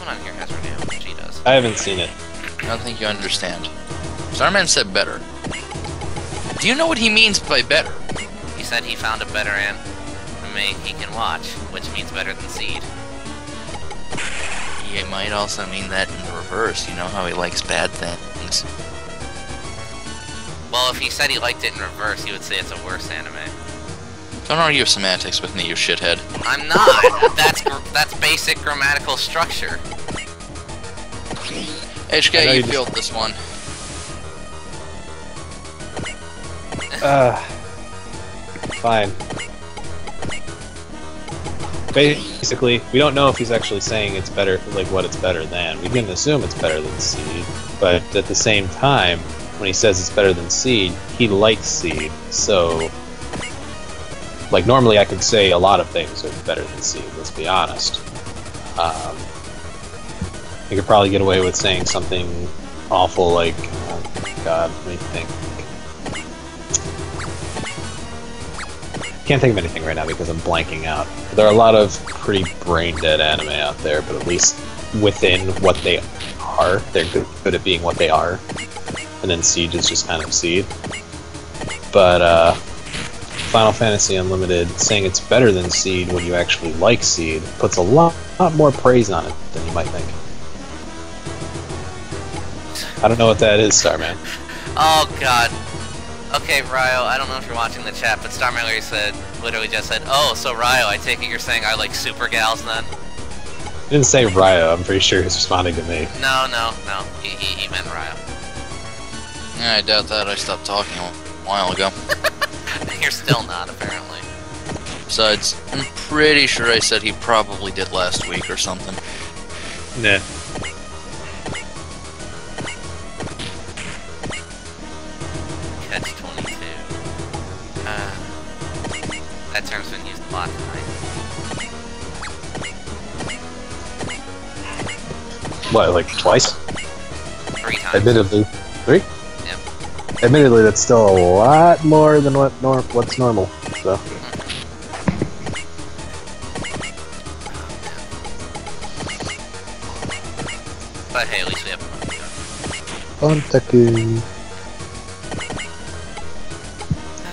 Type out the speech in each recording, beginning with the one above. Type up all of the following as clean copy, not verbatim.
No one on here has radio. She does. I haven't seen it. I don't think you understand. Starman said better. Do you know what he means by better? He said he found a better anime he can watch, which means better than Seed. He might also mean that in the reverse. You know how he likes bad things. Well, if he said he liked it in reverse, he would say it's a worse anime. Don't argue semantics with me, you shithead. I'm not! That's basic grammatical structure. HK, you filled this one. Fine. Basically, we don't know if he's actually saying it's better, like what it's better than. We can assume it's better than Seed, but at the same time, when he says it's better than Seed, he likes Seed, so... Like, normally I could say a lot of things are better than Seed, let's be honest. You could probably get away with saying something awful like... Oh, God, let me think. Can't think of anything right now because I'm blanking out. There are a lot of pretty brain-dead anime out there, but at least within what they are, they're good at being what they are. And then Siege is just kind of Seed. But, Final Fantasy Unlimited saying it's better than Seed when you actually like Seed puts a lot more praise on it than you might think. I don't know what that is, Starman. Oh, God. Okay, Ryo, I don't know if you're watching the chat, but Star Mallory literally just said, "Oh, so Ryo, I take it you're saying I like super gals then?" He didn't say Ryo, I'm pretty sure he's responding to me. No. He meant Ryo. Yeah, I doubt that. I stopped talking a while ago. You're still not, apparently. Besides, I'm pretty sure I said he probably did last week or something. Nah. Catch 22. That term's been used a lot tonight. What, like twice? 3 times. Admittedly. 3? Yep. Admittedly, that's still a lot more than what's normal, so... But hey, at least we have fun. Fontaku.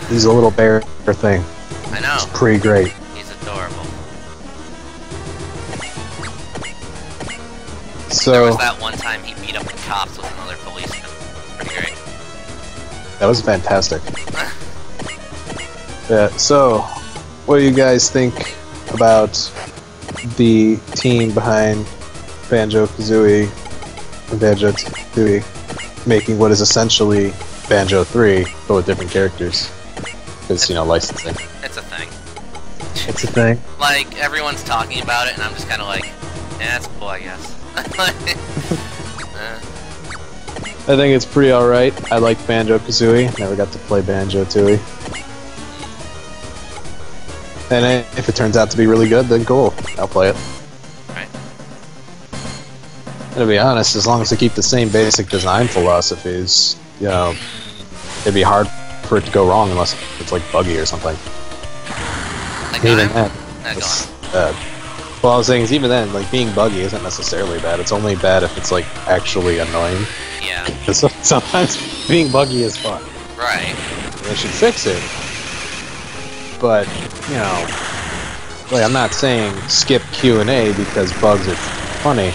He's a little bear thing. I know. It's pretty great. He's adorable. So... There was that one time he beat up the cops with another policeman. Pretty great. That was fantastic. Yeah, so... What do you guys think about the team behind Banjo-Kazooie and Banjo-Tooie making what is essentially Banjo 3, but with different characters? Because, you know, licensing. It's a thing. It's a thing. Like, everyone's talking about it, and I'm just kind of like, yeah, that's cool, I guess. I think it's pretty alright. I like Banjo-Kazooie. Never got to play Banjo-Tooie. And if it turns out to be really good, then cool. I'll play it. Right. And to be honest, as long as they keep the same basic design philosophies, you know, it'd be hard for it to go wrong unless it's like buggy or something. Like Even that. It's bad. Well, I was saying is even then, like being buggy isn't necessarily bad. It's only bad if it's like actually annoying. Yeah. Because sometimes being buggy is fun. Right. They should fix it. But you know, like I'm not saying skip Q&A because bugs are funny.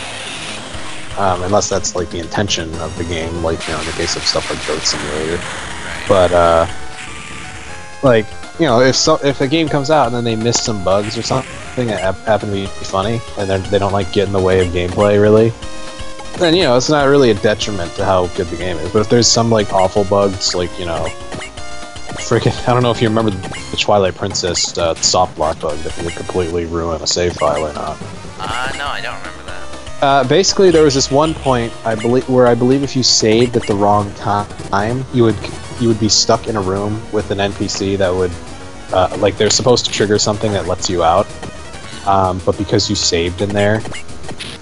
Unless that's like the intention of the game, like you know, in the case of stuff like Goat Simulator. Right. But like you know, if a game comes out and then they miss some bugs or something that happen to be funny, and they don't like get in the way of gameplay really, then you know it's not really a detriment to how good the game is. But if there's some like awful bugs, like you know, freaking I don't know if you remember the Twilight Princess soft block bug that would completely ruin a save file or not. No, I don't remember that. Basically, there was this one point I believe if you saved at the wrong time, you would be stuck in a room with an NPC that would like they're supposed to trigger something that lets you out, but because you saved in there,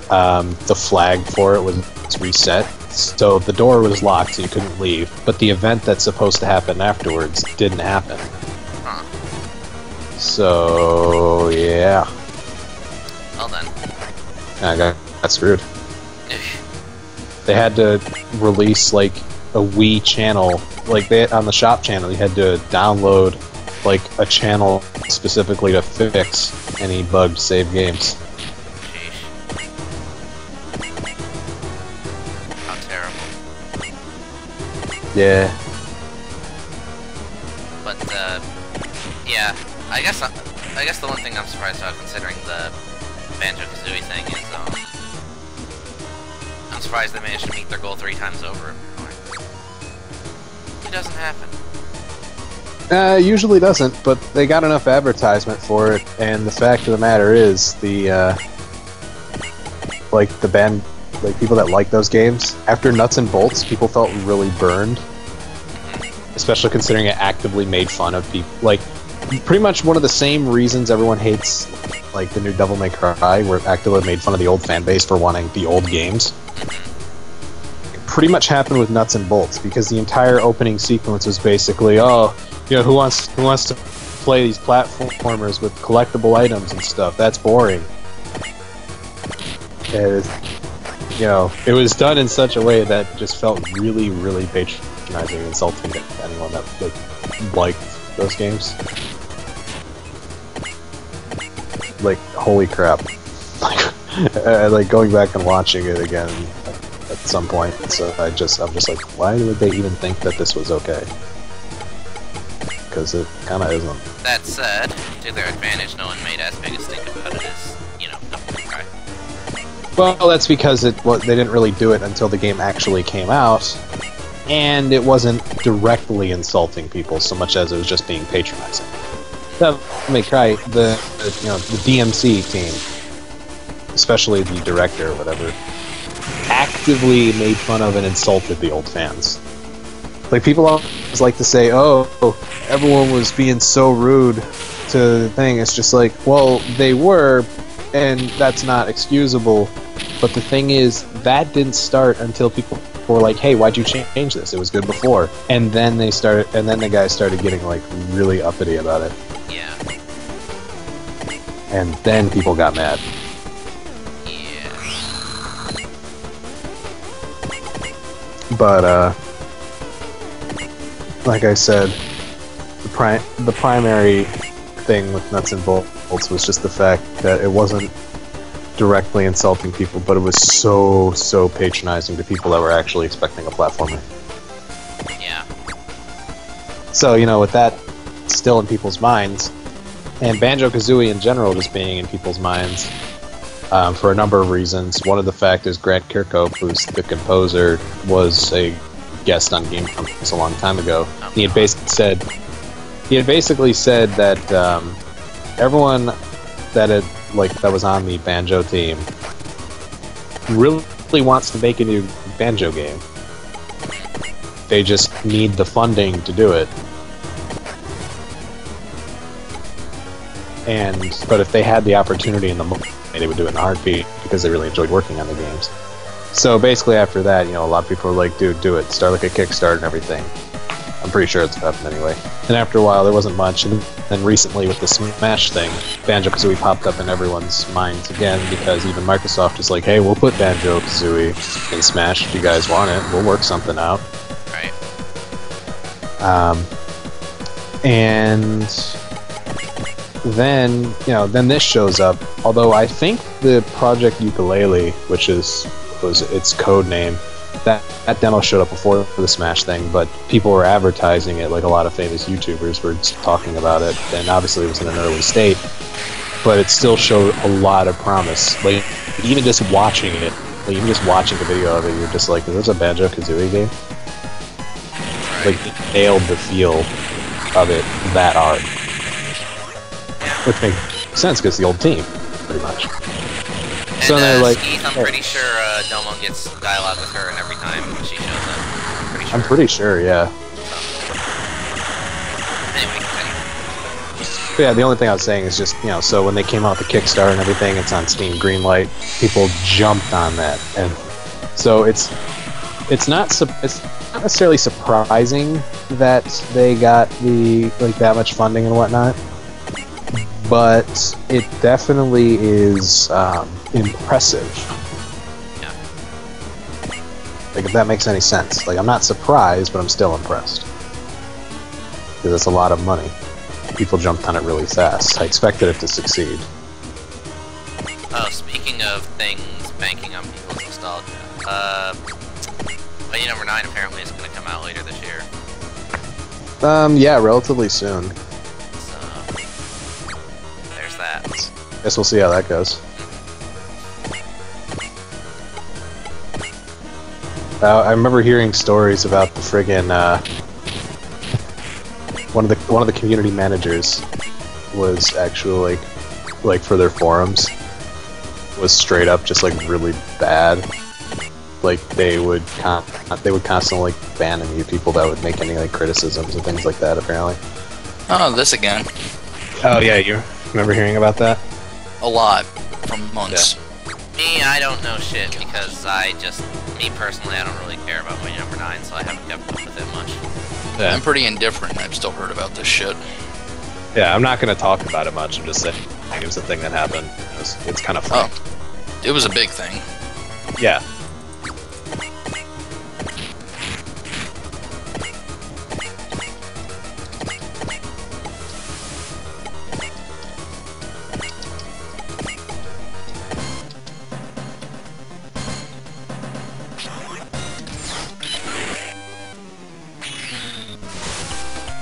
the flag for it was reset, so the door was locked, so you couldn't leave. But the event that's supposed to happen afterwards didn't happen. Huh. So yeah. Well then. I got screwed. They had to release like a Wii channel, like they on the shop channel. You had to download like a channel specifically to fix any bugged save games. How terrible. Yeah. But yeah, I guess the one thing I'm surprised about, considering the Banjo-Kazooie thing, is I'm surprised they managed to meet their goal 3 times over. It doesn't happen. Usually doesn't, but they got enough advertisement for it, and the fact of the matter is, people that like those games, after Nuts and Bolts, people felt really burned. Especially considering it actively made fun of people. Like, pretty much one of the same reasons everyone hates, like, the new Devil May Cry, where it actively made fun of the old fan base for wanting the old games. It pretty much happened with Nuts and Bolts, because the entire opening sequence was basically, oh, you know, who wants to play these platformers with collectible items and stuff? That's boring. And, you know, it was done in such a way that just felt really, really patronizing and insulting to anyone that liked those games. Like, holy crap. Like going back and watching it again at some point. So I'm just like, why would they even think that this was okay? Because it kind of isn't. That said, to their advantage, no one made as big a stink about it as, you know, Devil May Cry. Well, that's because they didn't really do it until the game actually came out, and it wasn't directly insulting people so much as it was just being patronizing. Devil May Cry, the DMC team, especially the director or whatever, actively made fun of and insulted the old fans. Like, people always like to say, oh, everyone was being so rude to the thing. It's just like, well, they were, and that's not excusable. But the thing is, that didn't start until people were like, hey, why'd you change this? It was good before. And then the guys started getting, like, really uppity about it. Yeah. And then people got mad. Yeah. But, like I said, the primary thing with Nuts and Bolts was just the fact that it wasn't directly insulting people, but it was so patronizing to people that were actually expecting a platformer. Yeah. So, you know, with that still in people's minds, and Banjo-Kazooie in general just being in people's minds, for a number of reasons. One of the fact is Grant Kirkhope, who's the composer, was a guest on Game Grumps a long time ago. He had basically said that everyone that was on the Banjo team really wants to make a new Banjo game. They just need the funding to do it. But if they had the opportunity in the moment, they would do it in a heartbeat because they really enjoyed working on the games. So basically after that, you know, a lot of people were like, dude, do it. Start like a Kickstarter and everything. I'm pretty sure it's happened anyway. And after a while, there wasn't much. And then recently with the Smash thing, Banjo-Kazooie popped up in everyone's minds again because even Microsoft is like, hey, we'll put Banjo-Kazooie in Smash if you guys want it. We'll work something out. Right. And then, you know, then this shows up. Although I think the Project Ukulele, which was its code name, that demo showed up before the Smash thing, but people were advertising it, like a lot of famous YouTubers were talking about it, and obviously it was in an early state, but it still showed a lot of promise. Like, even just watching it, like, even just watching the video of it, you're just like, is this a Banjo-Kazooie game? Like, it nailed the feel of it that hard. Which makes sense, because the old team, pretty much. And, so they're like, Skeeth, I'm pretty sure Domo gets dialogue with her and every time she shows up. I'm pretty sure, yeah. Anyway, But yeah, the only thing I was saying is just, you know, so when they came out with the Kickstarter and everything, it's on Steam Greenlight, people jumped on that. And so it's not necessarily surprising that they got that much funding and whatnot, but it definitely is impressive Like, if that makes any sense. Like, I'm not surprised, but I'm still impressed. Because it's a lot of money. People jumped on it really fast. I expected it to succeed. Oh, speaking of things banking on people's nostalgia, Mighty Number 9 apparently is going to come out later this year. Yeah, relatively soon. So, there's that. Guess we'll see how that goes. I remember hearing stories about the friggin' one of the community managers was actually like for their forums was straight up just like really bad. Like they would constantly like ban and mute people that would make any like criticisms and things like that. Apparently. Oh, this again. Oh yeah, you remember hearing about that? A lot from months. Yeah. Me, I don't know shit because me personally, I don't really care about Mighty Number 9, so I haven't kept up with it much. Yeah. I'm pretty indifferent. I've still heard about this shit. Yeah, I'm not gonna talk about it much. I'm just saying it was a thing that happened. It's kind of fun. Oh, it was a big thing. Yeah.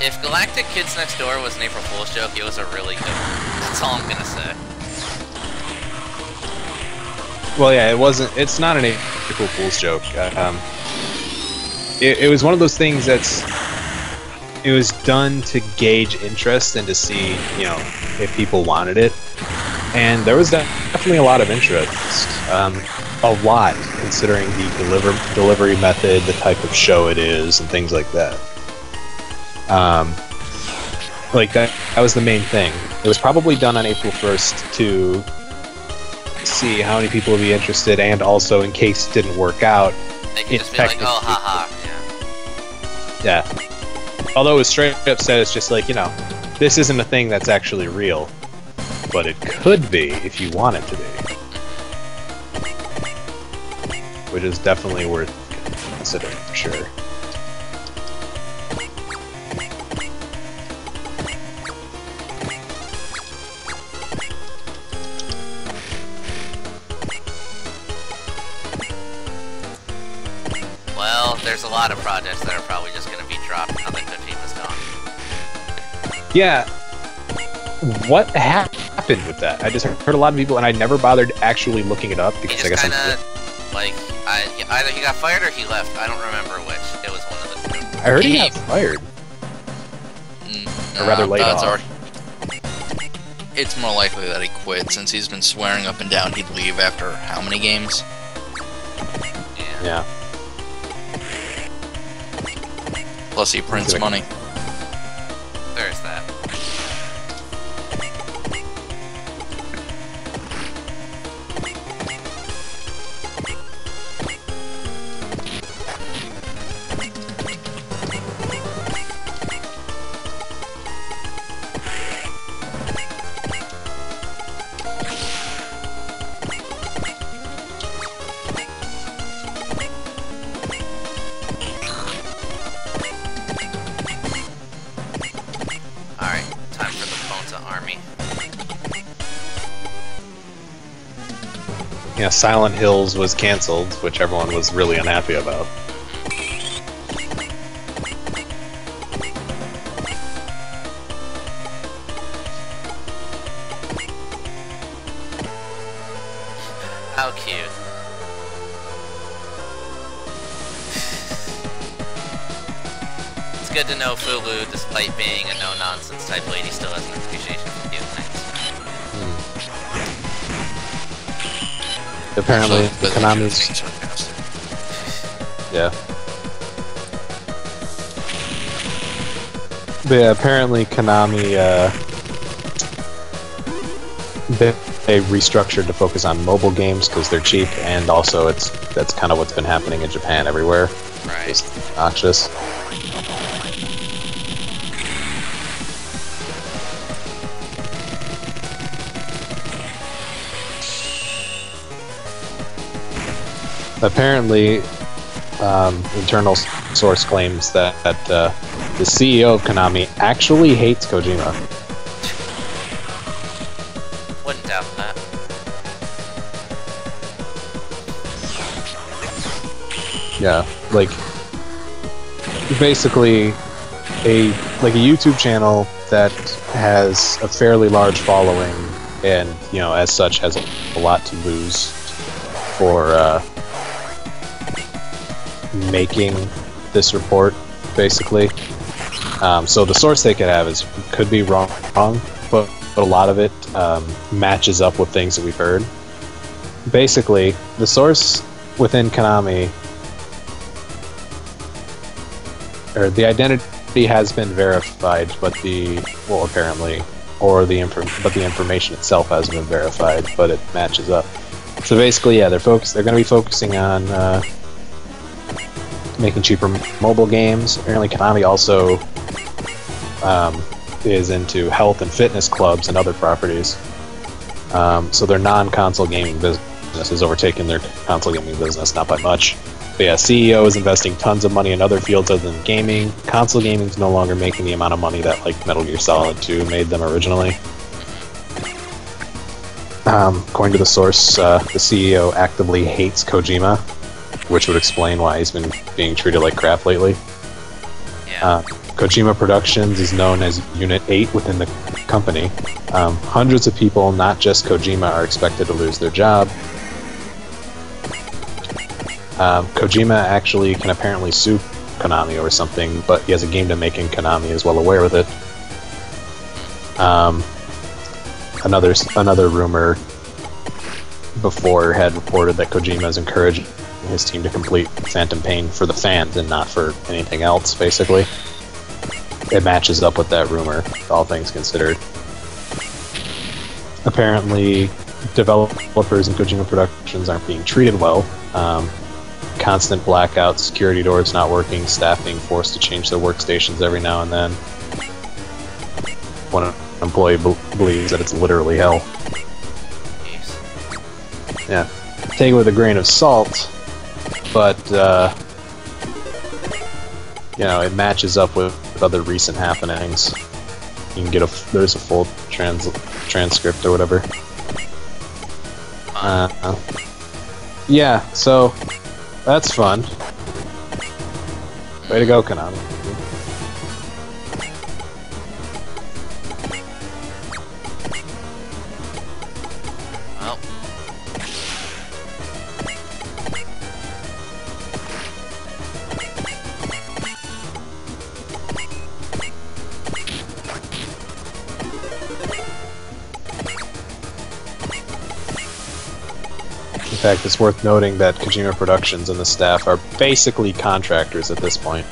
If Galactic Kids Next Door was an April Fool's joke, it was a really good one. That's all I'm gonna say. Well, yeah, it wasn't. It's not an April Fool's joke. It was one of those things it was done to gauge interest and to see, you know, if people wanted it. And there was definitely a lot of interest. A lot, considering the delivery method, the type of show it is, and things like that. Like that was the main thing. It was probably done on April 1st to see how many people would be interested, and also in case it didn't work out. They could just be like, oh, haha, yeah. Yeah. Although it was straight up said, it's just like, you know, this isn't a thing that's actually real, but it could be if you want it to be. Which is definitely worth considering, for sure. Well, there's a lot of projects that are probably just going to be dropped now that the team is gone. Yeah. What happened with that? I just heard a lot of people, and I never bothered actually looking it up because I guess either he got fired or he left. I don't remember which. It was one of the two. I heard he got fired. Or rather laid off. It's more likely that he quit, since he's been swearing up and down he'd leave after how many games? Yeah. Plus he prints money. There's that. Yeah, Silent Hills was cancelled, which everyone was really unhappy about. How cute. It's good to know Fulu, despite being a no-nonsense type lady, still has an appreciation for cute things. Apparently, Konami's... Yeah. But yeah, apparently Konami, they restructured to focus on mobile games because they're cheap, and also that's kind of what's been happening in Japan everywhere. Right. It's obnoxious. Apparently, internal source claims that the CEO of Konami actually hates Kojima. Wouldn't doubt that. Yeah, like basically a YouTube channel that has a fairly large following and, you know, as such has a lot to lose for making this report, basically. So the source they could have could be wrong, but a lot of it matches up with things that we've heard. Basically, the source within Konami, or the identity has been verified, but the information itself hasn't been verified, but it matches up. So basically, yeah, they're going to be focusing on making cheaper mobile games. Apparently, Konami also is into health and fitness clubs and other properties. So their non-console gaming business is overtaking their console gaming business, not by much. But yeah, CEO is investing tons of money in other fields other than gaming. Console gaming is no longer making the amount of money that like Metal Gear Solid 2 made them originally. According to the source, the CEO actively hates Kojima, which would explain why he's been being treated like crap lately. Yeah. Kojima Productions is known as Unit 8 within the company. Hundreds of people, not just Kojima, are expected to lose their job. Kojima actually can apparently sue Konami over something, but he has a game to make and Konami is well aware with it. Another rumor before had reported that Kojima is encouraging his team to complete Phantom Pain for the fans and not for anything else, basically. It matches up with that rumor, all things considered. Apparently, developers in Kojima Productions aren't being treated well. Constant blackouts, security doors not working, staff being forced to change their workstations every now and then. One employee believes that it's literally hell. Jeez. Yeah. Take it with a grain of salt, but, you know, it matches up with other recent happenings. You can get there's a full transcript or whatever. Yeah, so that's fun. Way to go, Konami. Well. In fact, it's worth noting that Kojima Productions and the staff are basically contractors at this point.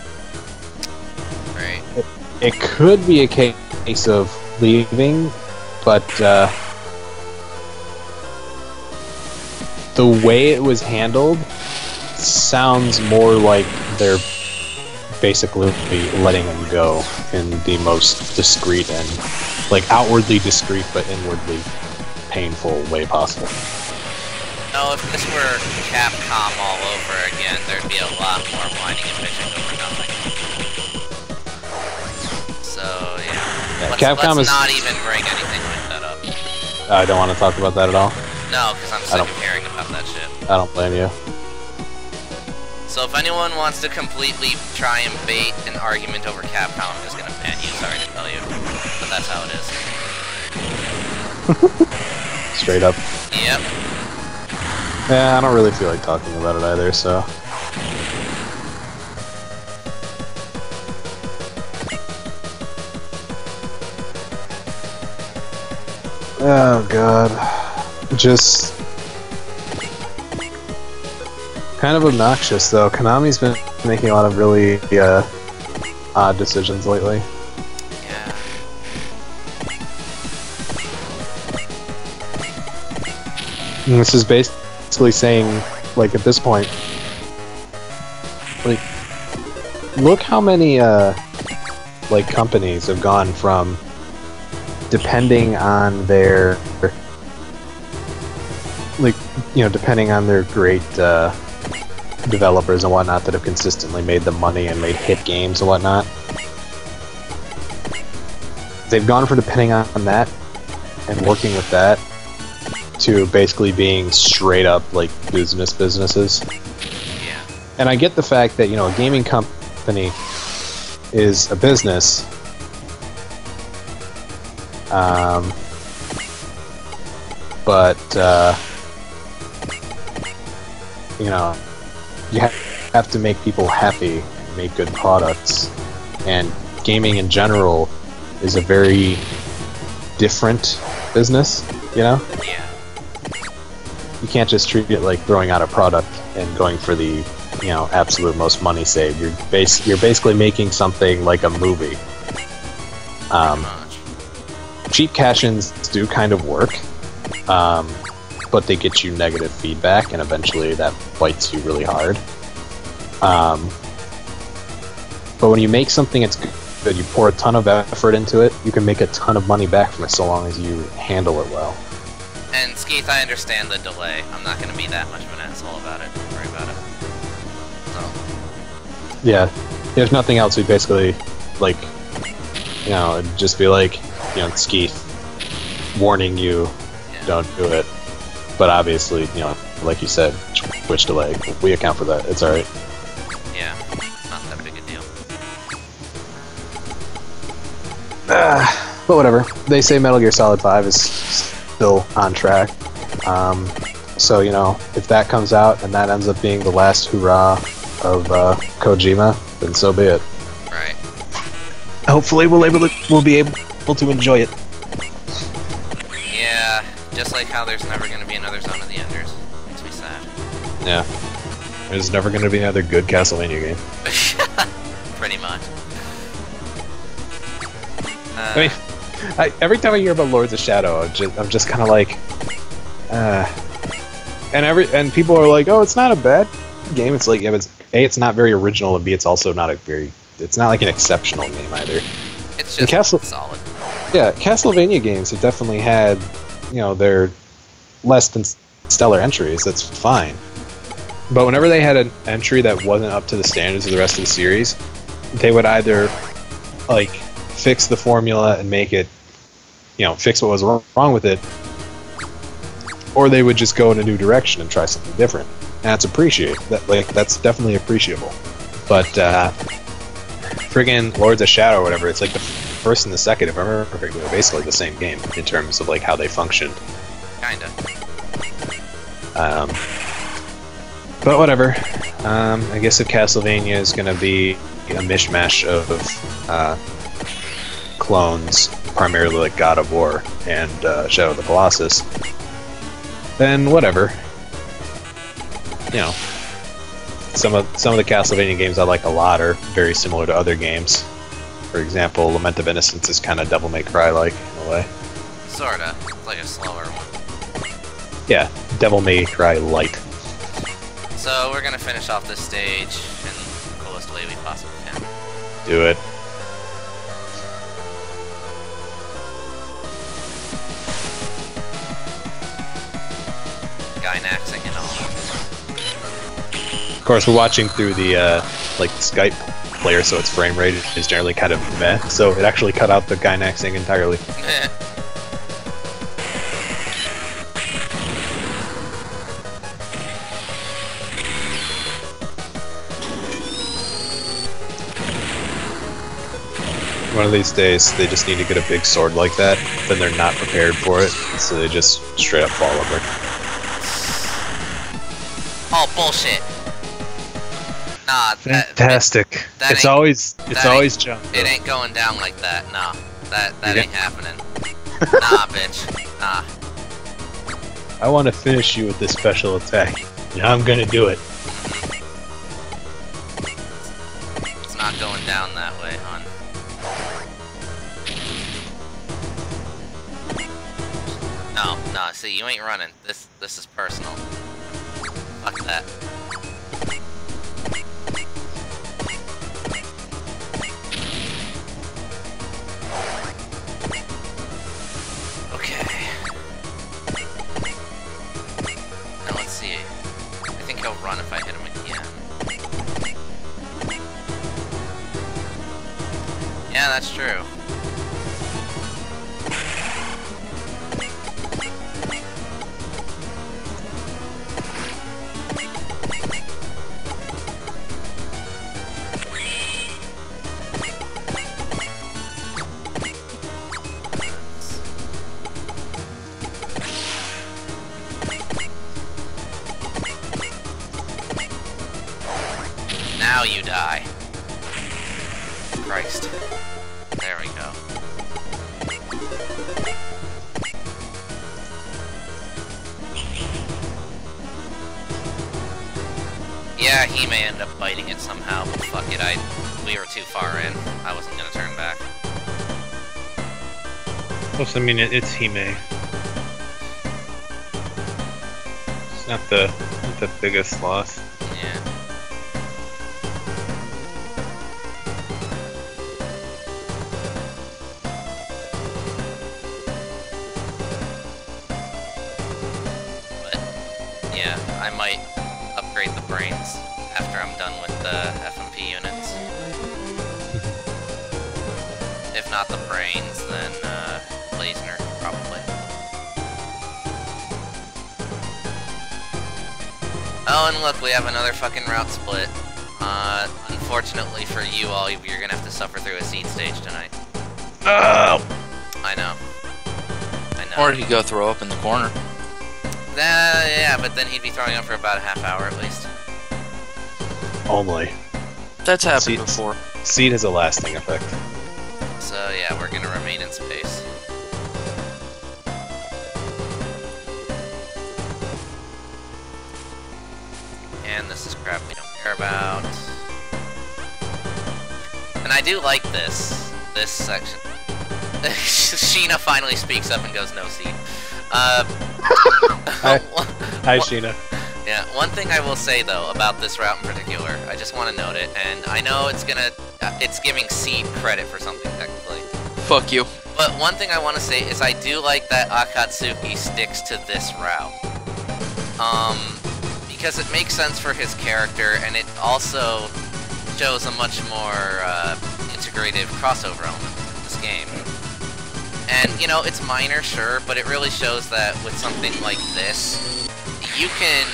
Right. It could be a case of leaving, but the way it was handled sounds more like they're basically letting them go in the most discreet and, like, outwardly discreet but inwardly painful way possible. No, if this were Capcom all over again, there'd be a lot more whining and bitching over nothing. So, yeah. Capcom let's is not even bring anything like that up. I don't want to talk about that at all. No, because I'm sick of hearing about that shit. I don't blame you. So if anyone wants to completely try and bait an argument over Capcom, I'm just gonna ban you, sorry to tell you. But that's how it is. Straight up. Yep. Yeah, I don't really feel like talking about it either, so... Oh god. Just... kind of obnoxious, though. Konami's been making a lot of really odd decisions lately. Yeah. And this is basically saying, like, at this point, like, look how many, like, companies have gone from depending on their, like, you know, depending on their great, developers and whatnot that have consistently made them money and made hit games and whatnot. They've gone from depending on that and working with that to basically being straight up like businesses. Yeah. And I get the fact that, you know, a gaming company is a business. But you know, you have to make people happy and make good products. And gaming in general is a very different business, you know? Yeah. You can't just treat it like throwing out a product and going for the, you know, absolute most money saved. You're basically making something like a movie. Cheap cash-ins do kind of work, but they get you negative feedback, and eventually that bites you really hard. But when you make something that's good, you pour a ton of effort into it, you can make a ton of money back from it so long as you handle it well. And Skeeth, I understand the delay. I'm not going to be that much of an asshole about it. Don't worry about it. So. Yeah, if nothing else, we basically, like, you know, just be like, you know, Skeeth, warning you, don't do it. But obviously, you know, like you said, Twitch delay, we account for that. It's alright. Yeah, not that big a deal. But whatever. They say Metal Gear Solid 5 is still on track. So, you know, if that comes out and that ends up being the last hurrah of Kojima, then so be it. Right. Hopefully we'll be able to enjoy it. Yeah, just like how there's never going to be another Zone of the Enders. Makes me sad. Yeah. There's never going to be another good Castlevania game. Pretty much. I mean, every time I hear about Lords of Shadow, I'm just kind of like, and people are like, oh, it's not a bad game. It's like, yeah, but it's not very original, and B, it's also not it's not like an exceptional game either. It's just solid. Yeah, Castlevania games have definitely had, you know, their less than stellar entries. That's fine. But whenever they had an entry that wasn't up to the standards of the rest of the series, they would either, like, fix the formula and make it, you know, fix what was wrong with it, or they would just go in a new direction and try something different. And that's that's definitely appreciable. But friggin' Lords of Shadow or whatever, it's like the first and the second, if I remember correctly, are basically the same game in terms of like how they functioned. Kinda. But whatever. I guess if Castlevania is gonna be a mishmash of clones, primarily like God of War and Shadow of the Colossus, then whatever. You know, some of the Castlevania games I like a lot are very similar to other games. For example, Lament of Innocence is kind of Devil May Cry-like in a way. Sorta. It's like a slower one. Yeah, Devil May Cry light. So we're gonna finish off this stage in the coolest way we possibly can. Do it. Gynaxing and all. Of course, we're watching through the like Skype player, so its frame rate is generally kind of meh. So it actually cut out the Gynaxing entirely. One of these days, they just need to get a big sword like that, then they're not prepared for it, so they just straight up fall over. Oh, bullshit. Nah, fantastic. It's always junk. It ain't going down like that. Nah, that ain't happening. Nah, bitch. Nah. I want to finish you with this special attack. Now I'm gonna do it. It's not going down that way, hon. No, see, you ain't running. This is personal. Fuck that. Okay. Now let's see. I think he'll run if I hit him again. Yeah, that's true. Now you die. Christ. There we go. Yeah, he may end up biting it somehow, but fuck it, we were too far in. I wasn't gonna turn back. Plus, I mean, it's Hime. It's not the biggest loss. Yeah. Yeah, I might upgrade the brains after I'm done with the FMP units. If not the brains, then Blazner, probably. Oh, and look, we have another fucking route split. Unfortunately for you all, you're gonna have to suffer through a seed stage tonight. Oh! I know. Or he go throw up in the corner. Yeah, but then he'd be throwing up for about a half hour at least. Only. That's happened Seed- before. Seed has a lasting effect. So yeah, we're gonna remain in space. And this is crap we don't care about. And I do like this section. Sheena finally speaks up and goes, no seed. Hi, Sheena. Yeah, one thing I will say though about this route in particular, I just want to note it, and I know it's giving Seed credit for something technically. Fuck you. But one thing I want to say is I do like that Akatsuki sticks to this route. Because it makes sense for his character, and it also shows a much more integrative crossover element in this game. And, you know, it's minor, sure, but it really shows that with something like this, you can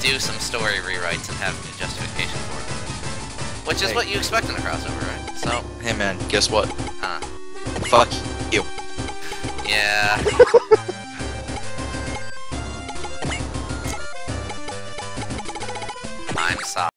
do some story rewrites and have new justification for it. Which is what you expect in a crossover, right? So... Hey man, guess what? Huh. Fuck you. Yeah. I'm sorry.